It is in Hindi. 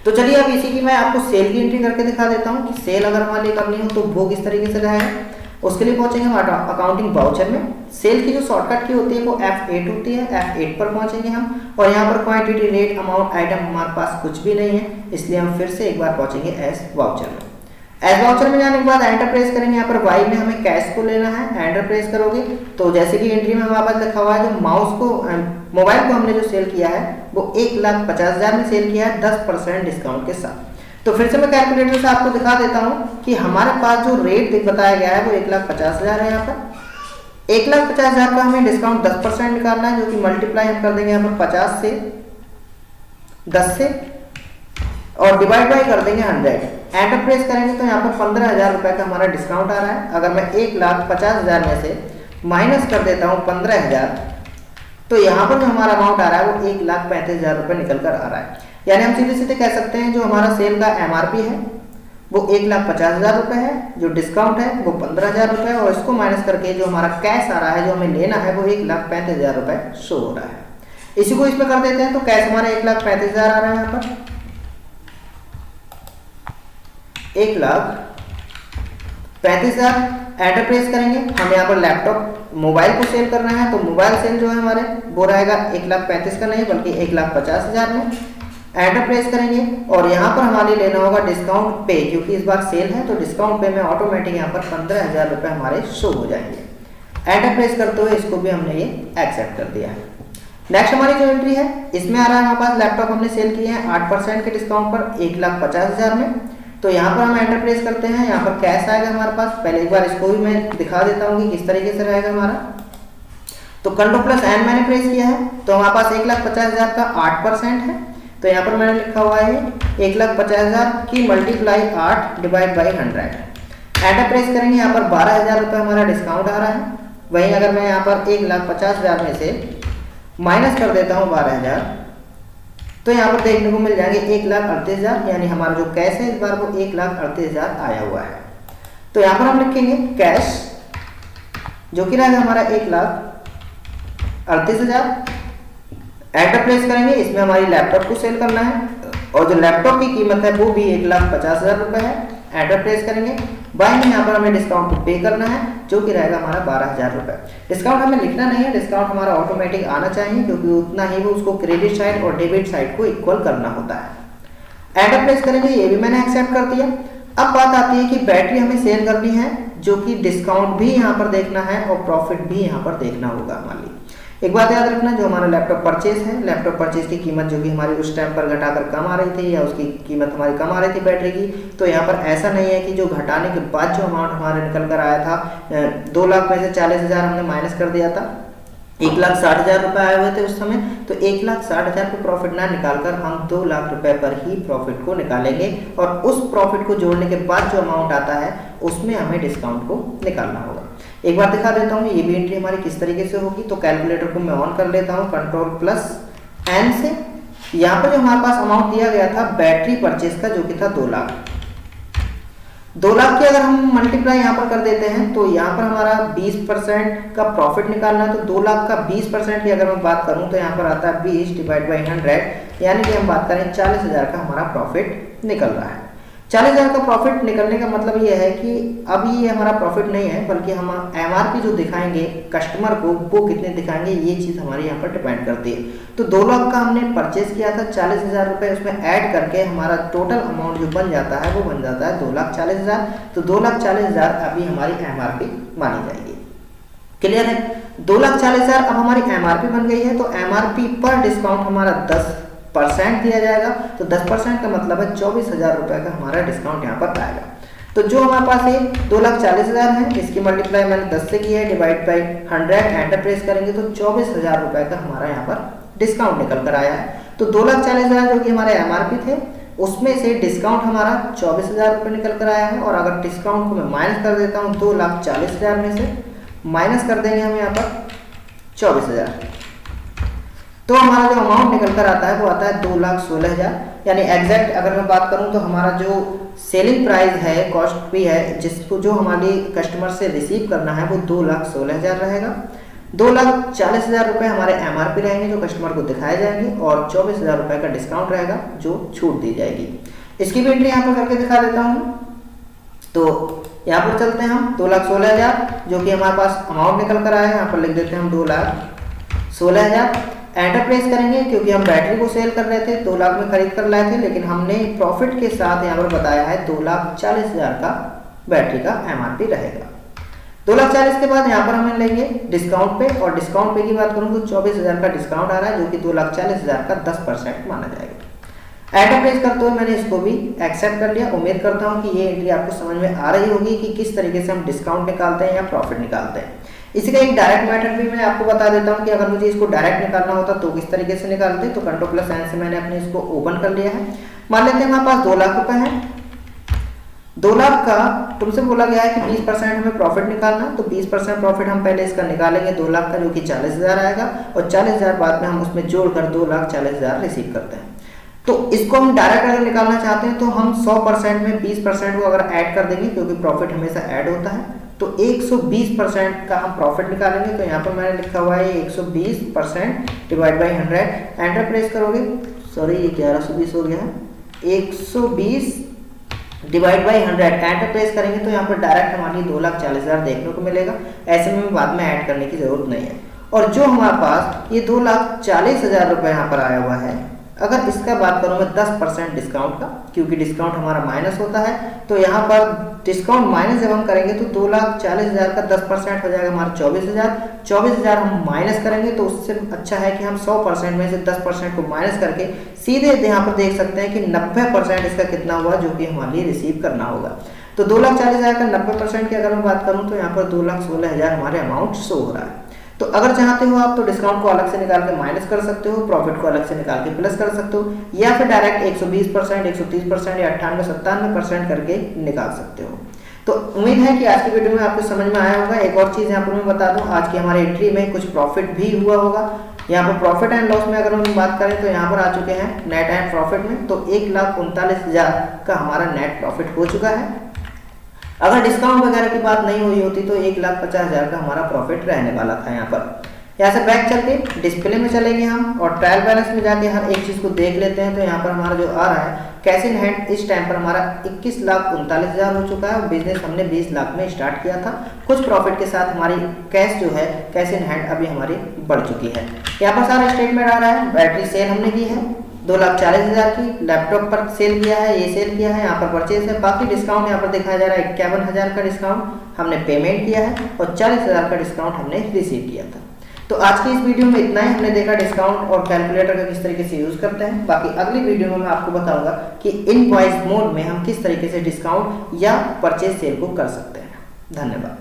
तो चलिए अब इसी की मैं आपको सेल की एंट्री करके दिखा देता हूँ कि सेल अगर हमारे लिए करनी हो तो वो किस तरीके से रहेगा। उसके लिए पहुंचेंगे हम अकाउंटिंग वाउचर में। सेल की जो शॉर्टकट की होती है वो F8 होती है, F8 पर पहुंचेंगे हम और यहाँ पर क्वांटिटी, रेट, अमाउंट, आइटम हमारे पास कुछ भी नहीं है, इसलिए हम फिर से एक बार पहुंचेंगे एस वाउचर में। एस वाउचर में जाने के बाद एंटर प्रेस करेंगे। यहाँ पर वाई में हमें कैश को लेना है, एंटर प्रेस करोगे तो जैसे कि एंट्री में हमारे पास लिखा हुआ है जो माउस को मोबाइल को हमने जो सेल किया है वो 1,50,000 में सेल किया है 10% डिस्काउंट के साथ। तो फिर से मैं कैलकुलेटर से आपको दिखा देता हूँ कि हमारे पास जो रेट बताया गया है वो 1,50,000 है। यहाँ पर 1,50,000 का हमें डिस्काउंट 10% निकालना है, जो कि मल्टीप्लाई हम कर देंगे यहाँ पर 50 से 10 से और डिवाइड बाई कर देंगे 100। एंटर प्रेस करेंगे तो यहाँ पर 15,000 रुपए का हमारा डिस्काउंट आ रहा है। अगर मैं 1,50,000 में से माइनस कर देता हूँ 15,000 तो यहाँ पर जो हमारा अमाउंट आ रहा है वो 1,35,000 रुपए निकल कर आ रहा है। यानी हम सीधे सीधे कह सकते हैं जो हमारा सेल का MRP है वो 1,50,000 रुपए है, जो डिस्काउंट है वो 15,000 रुपए और इसको माइनस करके जो हमारा कैश आ रहा है जो हमें लेना है वो 1,35,000 रुपए शो हो रहा है। इसी को इसमें कर देते हैं तो कैश हमारा 1,35,000 आ रहा है। यहाँ पर 1,35,000 एंटर प्रेस करेंगे। हम यहाँ पर लैपटॉप मोबाइल को सेल करना है तो मोबाइल सेल जो है हमारे वो रहेगा 1,35,000 का नहीं बल्कि 1,50,000 में। एंटर प्रेस करेंगे और यहाँ पर हमारे लेना होगा डिस्काउंट पे, क्योंकि इस बार सेल है तो डिस्काउंट पे में ऑटोमेटिक यहाँ पर 15,000 रुपए हमारे शो हो जाएंगे। एंटर प्रेस करते हुए इसको भी हमने ये एक्सेप्ट कर दिया है। नेक्स्ट हमारी जो एंट्री है इसमें आ रहा है हमारे पास लैपटॉप हमने सेल किए हैं 8% के डिस्काउंट पर 1,50,000 में। तो यहाँ पर हम एंटर प्रेस करते हैं, यहाँ पर कैश आएगा हमारे पास। पहले एक बार इसको भी मैं दिखा देता हूँ कि किस तरीके से रहेगा हमारा। तो Ctrl+N मैंने प्रेस किया है तो हमारे पास 1,50,000 का 8% है। तो यहाँ पर मैंने लिखा हुआ है 1,50,000 की multiply 8 divide by 100। Enter press करेंगे, यहाँ पर 12,000 रुपये हमारा डिस्काउंट आ रहा है। वहीं अगर मैं यहाँ पर 1,50,000 में से माइनस कर देता हूँ 12,000 तो यहाँ पर देखने को मिल जाएंगे 1,38,000, यानी हमारा जो कैश है इस बार वो 1,38,000 आया हुआ है। तो यहाँ पर हम लिखेंगे कैश जो कि रहेगा हमारा 1,38,000। एंटर प्रेस करेंगे, इसमें हमारी लैपटॉप को सेल करना है और जो लैपटॉप की कीमत है वो भी 1,50,000 रुपये है। एंटर प्रेस करेंगे, बाई में यहाँ पर हमें डिस्काउंट को पे करना है जो कि रहेगा हमारा 12,000 रुपये। डिस्काउंट हमें लिखना नहीं है, डिस्काउंट हमारा ऑटोमेटिक आना चाहिए क्योंकि उतना ही वो उसको क्रेडिट साइड और डेबिट साइड को इक्वल करना होता है। एंटर प्रेस करेंगे, ये भी मैंने एक्सेप्ट कर दिया। अब बात आती है कि बैटरी हमें सेल करनी है जो कि डिस्काउंट भी यहाँ पर देखना है और प्रॉफिट भी यहाँ पर देखना होगा हमारे लिए। एक बात याद रखना, जो हमारा लैपटॉप परचेज है, लैपटॉप परचेज की कीमत जो कि हमारी उस टाइम पर घटाकर कम आ रही थी या उसकी कीमत हमारी कम आ रही थी बैटरी की, तो यहाँ पर ऐसा नहीं है कि जो घटाने के बाद जो अमाउंट हमारे निकल कर आया था 2 लाख में से 40,000 हमने माइनस कर दिया था, 1,60,000 रुपये आए हुए थे उस समय, तो 1,60,000 को प्रॉफिट ना निकालकर हम 2 लाख रुपए पर ही प्रॉफिट को निकालेंगे और उस प्रॉफिट को जोड़ने के बाद जो अमाउंट आता है उसमें हमें डिस्काउंट को निकालना होगा। एक बार दिखा देता हूँ ये भी एंट्री हमारी किस तरीके से होगी। तो कैलकुलेटर को मैं ऑन कर लेता हूँ Ctrl+N से। यहाँ पर जो हमारे पास अमाउंट दिया गया था बैटरी परचेज का जो कि था 2 लाख, 2 लाख की अगर हम मल्टीप्लाई यहाँ पर कर देते हैं तो यहाँ पर हमारा 20% का प्रॉफिट निकालना है। तो 2 लाख का 20% की अगर मैं बात करूँ तो यहाँ पर आता है 20 डिवाइड बाई 100, यानी कि हम बात करें 40,000 का हमारा प्रॉफिट निकल रहा है। 40,000 का प्रॉफिट निकलने का मतलब ये है कि अब ये हमारा प्रॉफिट नहीं है बल्कि हम MRP जो दिखाएंगे कस्टमर को वो कितने दिखाएंगे ये चीज़ हमारे यहाँ पर डिपेंड करती है। तो 2 लाख का हमने परचेज किया था, 40,000 रुपये उसमें ऐड करके हमारा टोटल अमाउंट जो बन जाता है वो बन जाता है 2,40,000। तो 2,40,000 अभी हमारी MRP मानी जाएगी। क्लियर है? 2,40,000 अब हमारी MRP बन गई है। तो MRP पर डिस्काउंट हमारा 10% दिया जाएगा। तो 10% का मतलब है 24,000 रुपये का हमारा डिस्काउंट यहाँ पर आएगा। तो जो हमारे पास ये 2,40,000 है इसकी मल्टीप्लाई मैंने 10 से की है डिवाइड बाई 100। एंटर प्रेस करेंगे तो 24,000 रुपये का हमारा यहाँ पर डिस्काउंट निकल कर आया है। तो 2,40,000 जो कि हमारे MRP थे उसमें से डिस्काउंट हमारा 24,000 रुपये निकल कर आया है। और अगर डिस्काउंट को मैं माइनस कर देता हूँ 2,40,000 में से माइनस कर देंगे हम यहाँ पर 24,000, तो हमारा जो अमाउंट निकल कर आता है वो आता है 2,16,000। यानी एग्जैक्ट अगर मैं बात करूं तो हमारा जो सेलिंग प्राइस है, कॉस्ट भी है, जिसको जो हमारी कस्टमर से रिसीव करना है वो 2,16,000 रहेगा। 2,40,000 रुपये हमारे MRP रहेंगे जो कस्टमर को दिखाए जाएंगे और 24,000 रुपये का डिस्काउंट रहेगा जो छूट दी जाएगी। इसकी भी एंट्री यहाँ पर करके दिखा देता हूँ। तो यहाँ पर चलते हैं हम 2,16,000 जो कि हमारे पास अमाउंट निकल कर आया है, यहाँ पर लिख देते हैं हम 2,16,000। एंटर प्रेस करेंगे क्योंकि हम बैटरी को सेल कर रहे थे, 2 लाख में खरीद कर लाए थे, लेकिन हमने प्रॉफिट के साथ यहाँ पर बताया है 2,40,000 का बैटरी का MRP रहेगा। 2,40,000 के बाद यहाँ पर हम लेंगे डिस्काउंट पे, और डिस्काउंट पे की बात करूँ तो 24,000 का डिस्काउंट आ रहा है जो कि 2,40,000 का 10% माना जाएगा। एंटर प्रेस करते हुए मैंने इसको भी एक्सेप्ट कर लिया। उम्मीद करता हूँ कि ये एंट्री आपको समझ में आ रही होगी कि किस तरीके से हम डिस्काउंट निकालते हैं या प्रॉफिट निकालते हैं। इसी का एक डायरेक्ट मेथड भी मैं आपको बता देता हूँ कि अगर मुझे इसको डायरेक्ट निकालना होता तो किस तरीके से निकालते। तो Ctrl+N से मैंने अपने इसको ओपन कर लिया है। मान लेते हैं हमारे पास 2 लाख रुपए है। 2 लाख का तुमसे बोला गया है कि 20% हमें प्रॉफिट निकालना, तो 20% प्रॉफिट हम पहले इसका निकालेंगे 2 लाख का जो कि 40,000 आएगा, और 40,000 बाद में हम उसमें जोड़कर 2,40,000 रिसीव करते हैं। तो इसको हम डायरेक्ट अगर निकालना चाहते हैं तो हम 100% में 20% को अगर ऐड कर देंगे, क्योंकि प्रॉफिट हमेशा ऐड होता है, तो 120% का हम प्रॉफिट निकालेंगे। तो यहाँ पर मैंने लिखा हुआ है 120% डिवाइड बाई 100। एंटर प्रेस करोगे, सॉरी ये 1120 हो गया है, 120 डिवाइड बाई 100 एंटर प्रेस करेंगे तो यहाँ पर डायरेक्ट हमारी 2,40,000 देखने को मिलेगा। ऐसे में बाद में ऐड करने की जरूरत नहीं है। और जो हमारे पास ये 2,40,000 रुपये यहाँ पर आया हुआ है, अगर इसका बात करूँ मैं 10% डिस्काउंट का, क्योंकि डिस्काउंट हमारा माइनस होता है, तो यहाँ पर डिस्काउंट माइनस जब हम करेंगे तो 2,40,000 का 10% हो जाएगा हमारा 24,000। 24,000 हम माइनस करेंगे तो उससे अच्छा है कि हम 100% में से 10% को माइनस करके सीधे यहाँ पर देख सकते हैं कि 90% इसका कितना हुआ जो कि हमारे लिए रिसीव करना होगा। तो 2,40,000 का 90% की अगर मैं बात करूँ तो यहाँ पर 2,16,000 हमारे अमाउंट शो हो रहा है। तो अगर चाहते हो आप तो डिस्काउंट को अलग से निकाल के माइनस कर सकते हो, प्रॉफिट को अलग से निकाल के प्लस कर सकते हो, या फिर डायरेक्ट 120%, 130% या 98-97% करके निकाल सकते हो। तो उम्मीद है कि आज की वीडियो में आपको समझ में आया होगा। एक और चीज़ यहाँ पर मैं बता दूँ, आज की हमारी एंट्री में कुछ प्रॉफिट भी हुआ होगा। यहाँ पर प्रॉफिट एंड लॉस में अगर हम बात करें तो यहाँ पर आ चुके हैं नेट एंड प्रॉफिट में, तो 1,39,000 का हमारा नेट प्रॉफिट हो चुका है। अगर डिस्काउंट वगैरह की बात नहीं हुई होती तो 1,50,000 का हमारा प्रॉफिट रहने वाला था। यहाँ पर यहाँ से बैक चल के डिस्प्ले में चलेंगे हम और ट्रायल बैलेंस में जाके हर एक चीज़ को देख लेते हैं। तो यहाँ पर हमारा जो आ रहा है कैश इन हैंड, इस टाइम पर हमारा 21,39,000 हो चुका है और बिजनेस हमने 20 लाख में स्टार्ट किया था। कुछ प्रॉफिट के साथ हमारी कैश जो है कैश इन हैंड अभी हमारी बढ़ चुकी है। यहाँ पर सारा स्टेटमेंट आ रहा है। बैटरी सेल हमने की है 2,40,000 की, लैपटॉप पर सेल किया है, ये सेल किया है, यहाँ पर परचेज है। बाकी डिस्काउंट यहाँ पर दिखाया जा रहा है 51,000 का डिस्काउंट हमने पेमेंट किया है और 40,000 का डिस्काउंट हमने रिसीव किया था। तो आज की इस वीडियो में इतना ही। हमने देखा डिस्काउंट और कैलकुलेटर का किस तरीके से यूज करते हैं। बाकी अगली वीडियो में मैं आपको बताऊंगा कि इनवॉइस मोड में हम किस तरीके से डिस्काउंट या परचेज सेल को कर सकते हैं। धन्यवाद।